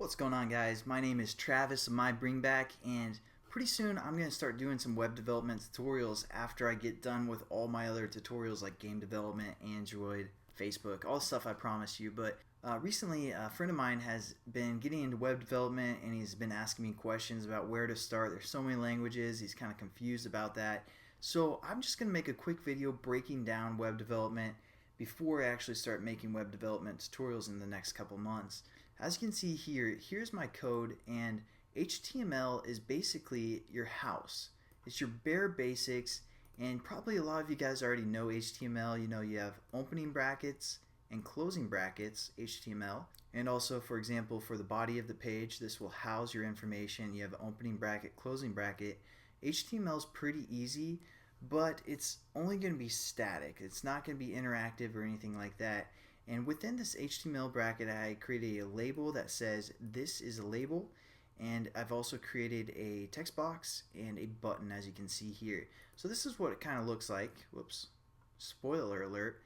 What's going on, guys? My name is Travis of My Bringback, and pretty soon I'm going to start doing some web development tutorials after I get done with all my other tutorials like game development, Android, Facebook, all the stuff I promised you. But recently a friend of mine has been getting into web development, and he's been asking me questions about where to start. There's so many languages, he's kind of confused about that. So I'm just going to make a quick video breaking down web development before I actually start making web development tutorials in the next couple months. As you can see here, here's my code, and HTML is basically your house. It's your bare basics, and probably a lot of you guys already know HTML. You know, you have opening brackets and closing brackets, HTML. And also, for example, for the body of the page, this will house your information. You have opening bracket, closing bracket. HTML is pretty easy, but it's only going to be static. It's not going to be interactive or anything like that. And within this HTML bracket, I created a label that says this is a label, and I've also created a text box and a button, as you can see here. So this is what it kind of looks like. Whoops, spoiler alert.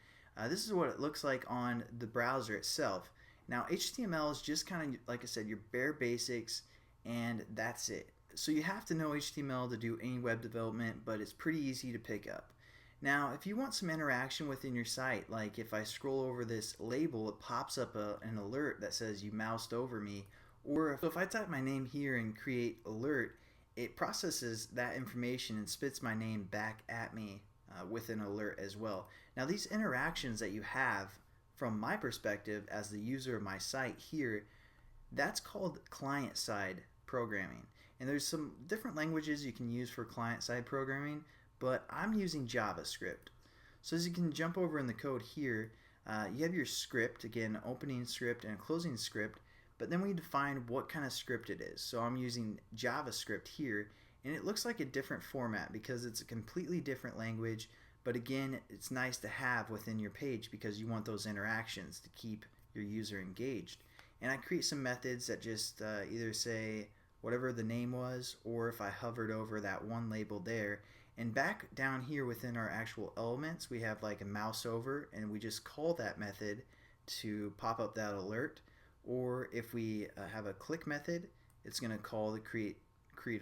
This is what it looks like on the browser itself. Now HTML is just kind of, like I said, your bare basics, and that's it. So you have to know HTML to do any web development, but it's pretty easy to pick up. Now, if you want some interaction within your site, like if I scroll over this label, it pops up an alert that says you moused over me, or if I type my name here and create alert, it processes that information and spits my name back at me with an alert as well. Now, these interactions that you have from my perspective as the user of my site here, that's called client-side programming. And there's some different languages you can use for client-side programming, but I'm using JavaScript. So as you can jump over in the code here, you have your script, again, opening script and closing script, but then we define what kind of script it is. So I'm using JavaScript here, and it looks like a different format because it's a completely different language, but again, it's nice to have within your page because you want those interactions to keep your user engaged. And I create some methods that just either say whatever the name was, or if I hovered over that one label there. And back down here within our actual elements, we have like a mouse over, and we just call that method to pop up that alert. Or if we have a click method, it's going to call the create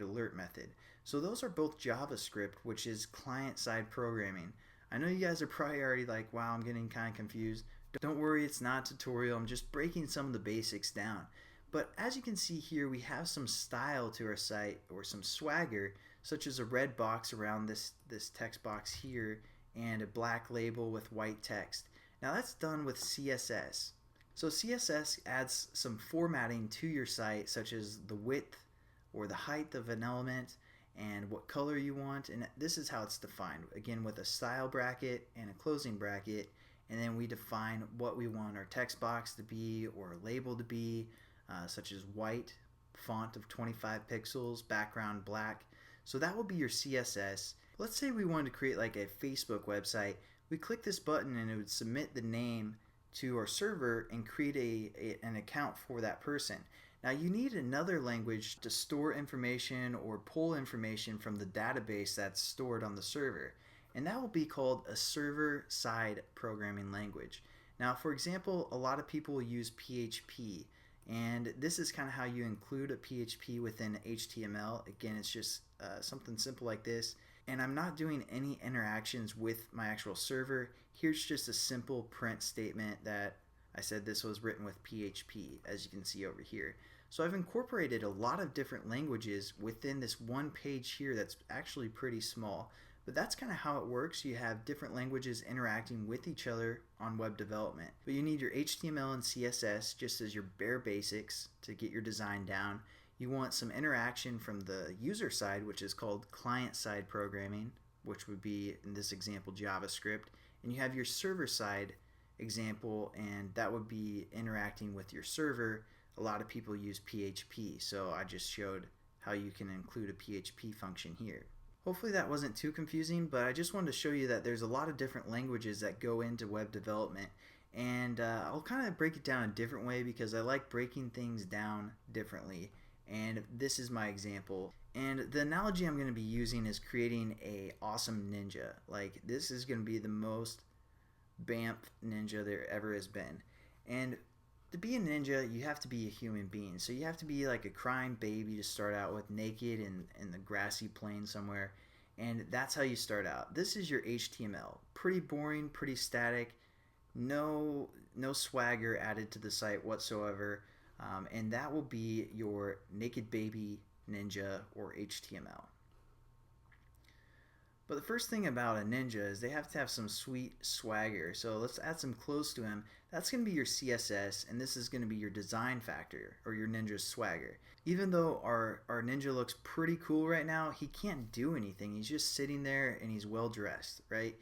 alert method. So those are both JavaScript, which is client-side programming. I know you guys are probably already like, wow, I'm getting kind of confused. Don't worry, it's not a tutorial. I'm just breaking some of the basics down. But as you can see here, we have some style to our site, or some swagger, such as a red box around this text box here and a black label with white text. Now that's done with CSS. So CSS adds some formatting to your site, such as the width or the height of an element and what color you want, and this is how it's defined. Again, with a style bracket and a closing bracket, and then we define what we want our text box to be or a label to be, such as white, font of 25 pixels, background black. So that will be your CSS. Let's say we wanted to create like a Facebook website. We click this button and it would submit the name to our server and create an account for that person. Now you need another language to store information or pull information from the database that's stored on the server, and that will be called a server-side programming language. Now, for example, a lot of people will use PHP. And this is kind of how you include a PHP within HTML. Again, it's just something simple like this. And I'm not doing any interactions with my actual server. Here's just a simple print statement that I said this was written with PHP, as you can see over here. So I've incorporated a lot of different languages within this one page here that's actually pretty small. But that's kind of how it works. You have different languages interacting with each other on web development. But you need your HTML and CSS just as your bare basics to get your design down. You want some interaction from the user side, which is called client-side programming, which would be, in this example, JavaScript. And you have your server-side example, and that would be interacting with your server. A lot of people use PHP, so I just showed how you can include a PHP function here. Hopefully that wasn't too confusing, but I just wanted to show you that there's a lot of different languages that go into web development, and I'll kind of break it down a different way because I like breaking things down differently, and this is my example. And the analogy I'm going to be using is creating a awesome ninja. Like, this is going to be the most BAMF ninja there ever has been. And To be a ninja, you have to be a human being. So you have to be like a crying baby to start out with, naked in the grassy plain somewhere. And that's how you start out. This is your HTML. Pretty boring, pretty static. No swagger added to the site whatsoever. And that will be your naked baby ninja or HTML. But the first thing about a ninja is they have to have some sweet swagger. So let's add some clothes to him. That's going to be your CSS, and this is going to be your design factor, or your ninja's swagger. Even though our ninja looks pretty cool right now, he can't do anything. He's just sitting there and he's well dressed, right?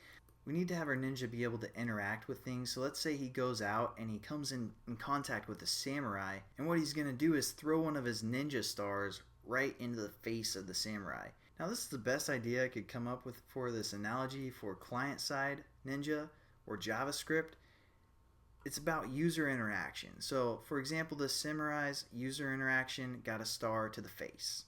We need to have our ninja be able to interact with things. So let's say he goes out and he comes in contact with a samurai, and what he's going to do is throw one of his ninja stars right into the face of the samurai. Now this is the best idea I could come up with for this analogy for client-side ninja or JavaScript. It's about user interaction. So for example, the samurai's user interaction got a star to the face.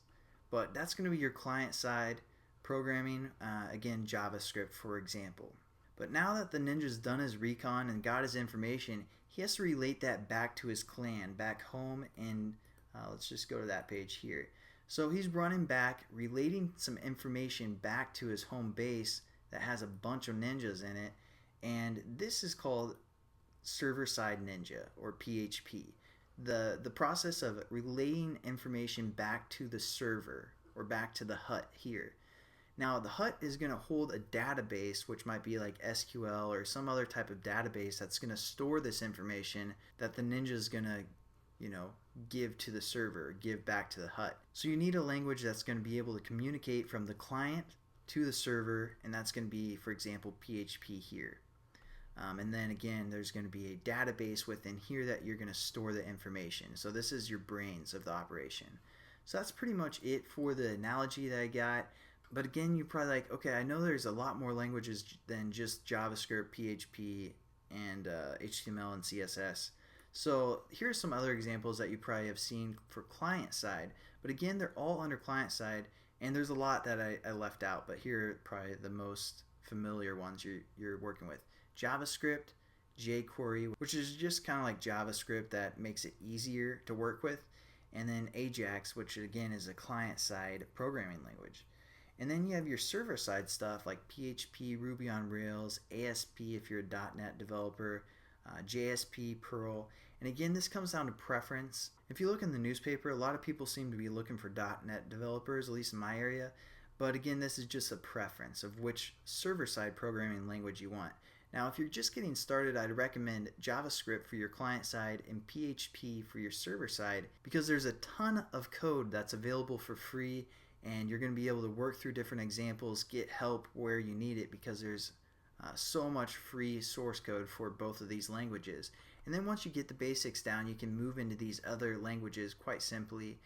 But that's going to be your client-side programming, again JavaScript for example. But now that the ninja's done his recon and got his information, he has to relate that back to his clan, back home, and let's just go to that page here. So he's running back, relating some information back to his home base that has a bunch of ninjas in it, and this is called server-side ninja, or PHP. The process of relating information back to the server, or back to the hut here. Now the hut is going to hold a database, which might be like SQL or some other type of database that's going to store this information that the ninja is going to give to the server, give back to the hut. So you need a language that's going to be able to communicate from the client to the server, and that's going to be, for example, PHP here. And then again, there's going to be a database within here that you're going to store the information. So this is your brains of the operation. So that's pretty much it for the analogy that I got. But again, you're probably like, okay, I know there's a lot more languages than just JavaScript, PHP, and HTML and CSS. So here are some other examples that you probably have seen for client side. But again, they're all under client side, and there's a lot that I left out. But here are probably the most familiar ones you're working with. JavaScript, jQuery, which is just kind of like JavaScript that makes it easier to work with. And then Ajax, which again is a client-side programming language. And then you have your server-side stuff like PHP, Ruby on Rails, ASP if you're a .NET developer, JSP, Perl. And again, this comes down to preference. If you look in the newspaper, a lot of people seem to be looking for .NET developers, at least in my area. But again, this is just a preference of which server-side programming language you want. Now, if you're just getting started, I'd recommend JavaScript for your client side and PHP for your server side, because there's a ton of code that's available for free, and you're going to be able to work through different examples, get help where you need it, because there's so much free source code for both of these languages. And then once you get the basics down, you can move into these other languages quite simply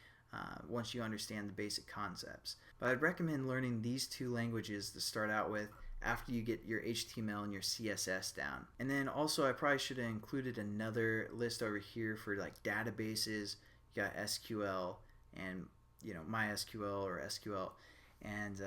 once you understand the basic concepts. But I'd recommend learning these two languages to start out with after you get your HTML and your CSS down. And then also I probably should have included another list over here for like databases. You got SQL and MySQL or SQL, and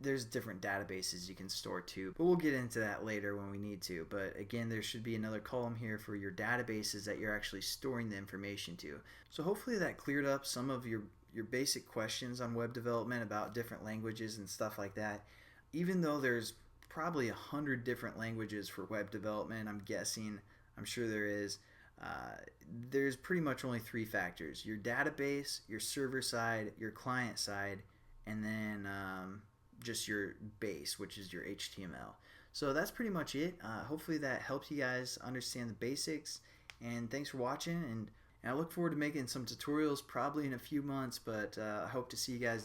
there's different databases you can store too, but we'll get into that later when we need to. But again, there should be another column here for your databases that you're actually storing the information to. So hopefully that cleared up some of your basic questions on web development about different languages and stuff like that. Even though there's probably 100 different languages for web development, I'm sure there is, there's pretty much only three factors: your database, your server side, your client side, and then just your base, which is your HTML. So that's pretty much it. Hopefully that helps you guys understand the basics, and thanks for watching, and I look forward to making some tutorials probably in a few months, but I hope to see you guys then.